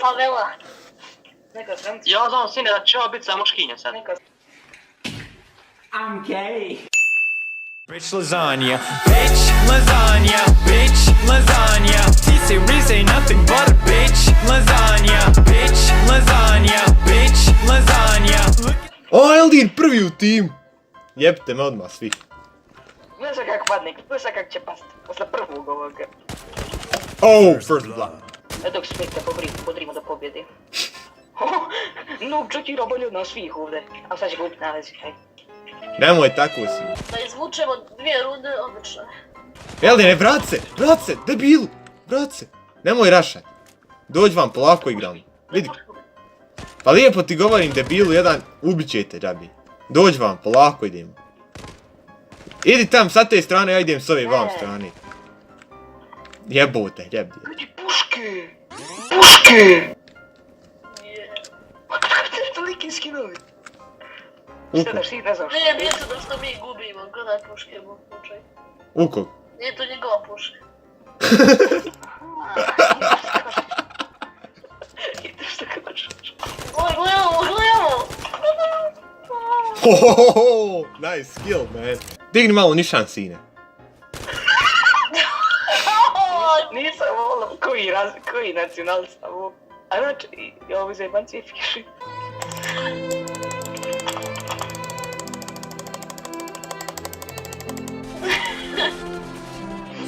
Favela. Ja znam sine da će ovo biti za muškinje sad. I'm gay. Bitch lasagna, bitch lasagna, bitch lasagna. T-Series ain't nothing but a bitch lasagna, bitch lasagna, bitch lasagna. O, Eldin prvi u tim! Jebite me odmah svi. Ne znam kako padne, ne znam kako će past. Posle prvog ovoga. Oh, first blood. Dok Smith te podrimo da pobjedi. Noob čekira bolje od nas svih ovdje. A sad će ga upiti na vezi, hej. Nemoj tako si. Da izvučemo 2 runde, odlično. Eldine, vrat se, debilu, vrat se. Nemoj rašaj. Dođi vam, polako igram. Vidi. Pa lijepo ti govorim, debilu, jedan, ubit ćete, džabi. Dođi vam, polako idemo. Idi tam sa te strane, ja idem s ove vam strane. Jebote, jebi. Ljudi, puške! Puške! Kako te toliki skinovi? Šta da ti ne znaš? Nije to da što mi gubimo, gledaj puške mu slučaj. Ukog? Nije to njegova puška. I što kažeš? Oj, gledamo! Hohohoho, nice skill, man. Digni malo nišan, sine. Nisam volao koji nacional sam ovo. A znači, ja ovo zajebancije fiši.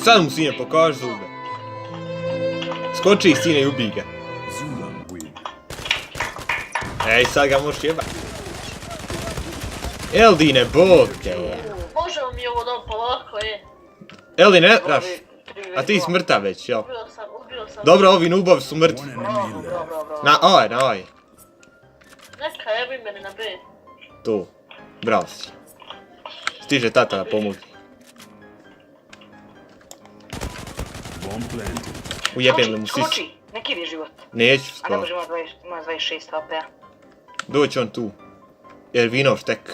Sad mu, sine, pokaži zube. Skoči, sine, i ubij ga. Ej, sad ga možeš jebat. Eldine, bog te je. Možemo mi ovo dom polako, Eldine, raš. A ti smrtav već, jel? Ubio sam. Dobro, ovi nubovi su mrtvi. Na ovaj. Neka, jebi mene na B. Tu. Bravo si. Stiže tata da pomoći. Ujebem li mu sis. Skoči, ne kidi život. Neću A ne skoro. može ima 26 HP-a. Doći on tu. Jer vino štek.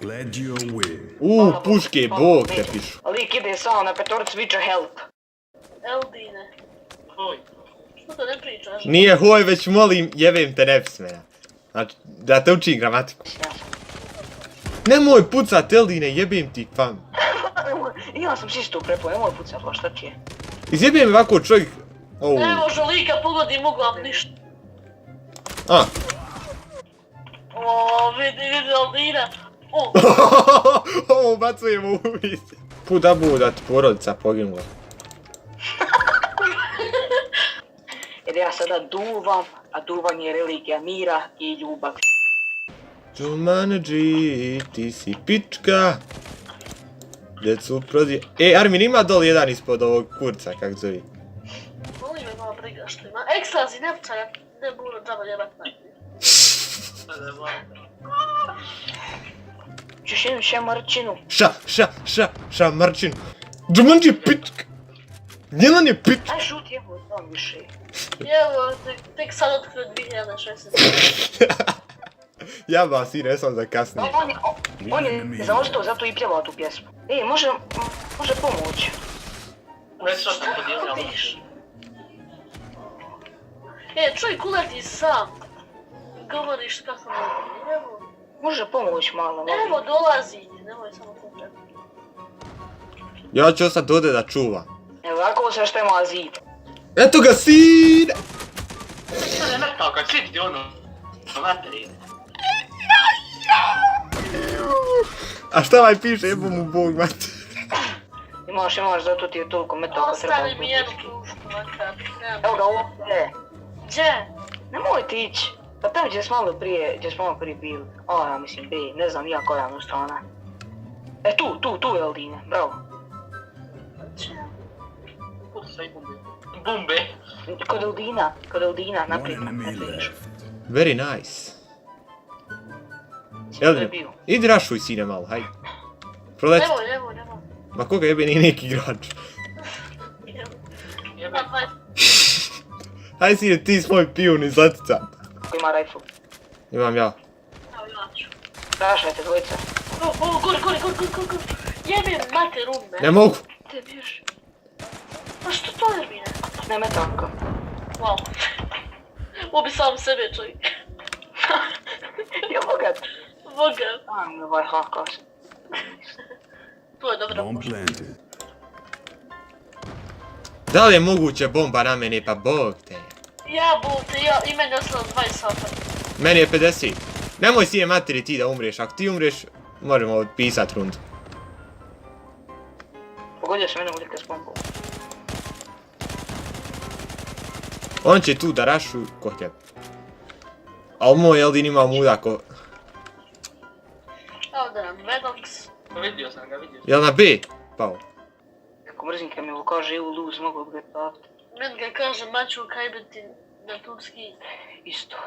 Glad you're with. Puške, bog te pišu. Lik ide samo na petoricu, viče help. Eldine. Što to ne pričaš? Nije hoj, već molim, jebem te nepismena. Znači, da te učim gramatiku. Nemoj pucat, Eldine, jebem ti fam. Ja sam sisto prepo, nemoj pucat, pa šta ti je? Izjebem mi ovako čovjek... Ne može lika pogodim uglam ništa. A. O, vidi Eldina. Ovo bacujemo u uvice. Put da budu da ti porodica poginula. Jer ja sada duvam, a duvanje je religija mira i ljubav. Jumanji, ti si pička. Djecu prozije... Armin ima doli jedan ispod ovog kurca, kak zove. Molim me malo briga što ima. Ekstazi, ne pucaj, ne budu džaba jebat najbolje. Češ jednu šamarčinu. Šamarčin. Jumanji pička. Njelan je pička. Aj šut jebo, znam više. Evo, tek sad otkrio 2016. Jaba si, ne sam za kasnije. On je zaostao, zato i pjevao tu pjesmu. Može pomoći. Šta vidiš? Čuj, kuleti sam. Govoriš kako ne bi, evo. Može pomoći malo. Evo, dolazi, nemoj samo to treba. Ja ću ostati ovdje da čuvam. Evo, ovako se što ima zid. Eto ga, sine! Sada je metao kad sidi ono. Materi. A šta ovaj piše, jebo mu bog mati. Imaš, zato ti je toliko metao kad treba. Ostavi mi jednu pušku, makar. Evo ga ovdje. Gdje? Nemoj ti ići. Pa tamo gdje smo malo prije bili. Ja mislim B, ne znam nija koja je strana. Tu je Eldine, bravo. Bumbe. Kod Eldina, naprijed. Very nice. Eldine, idi rašuj sine malo, hajde. Proleti. Evo. Ma koga jebe nije neki igrač. Hajde sine, ti s moj pijun iz letica. Ko ima rifle? Imam ja. Evo ja ću. Rašajte dvojica. Gori. Jebim mater ume. Ne mogu. Te bježi. Pa što to je mine? Ne me tako. Wow. Ubi sam sebe čovjek. Ja bogat. Boga. A, mi ovaj hakas. To je dobro. Bomb planted. Da li je moguće bomba na mene, pa bog te. Ja bute, ja i meni ostalo 20 sata. Meni je 50. Nemoj sije materi ti da umreš, ako ti umreš, možemo odpisat rundu. Pogodio se mene ulike s bombom. On će tu da rašu ko tebe. Al moj Eldin ima muda ko... Ovdje nam Vedox. Vidio sam ga, vidio sam. Jel na B? Pao. Kako mrzim kad mi kaže u lose, mogu ga taviti. Men ga kaže maču kaj bi ti na turski. Isto.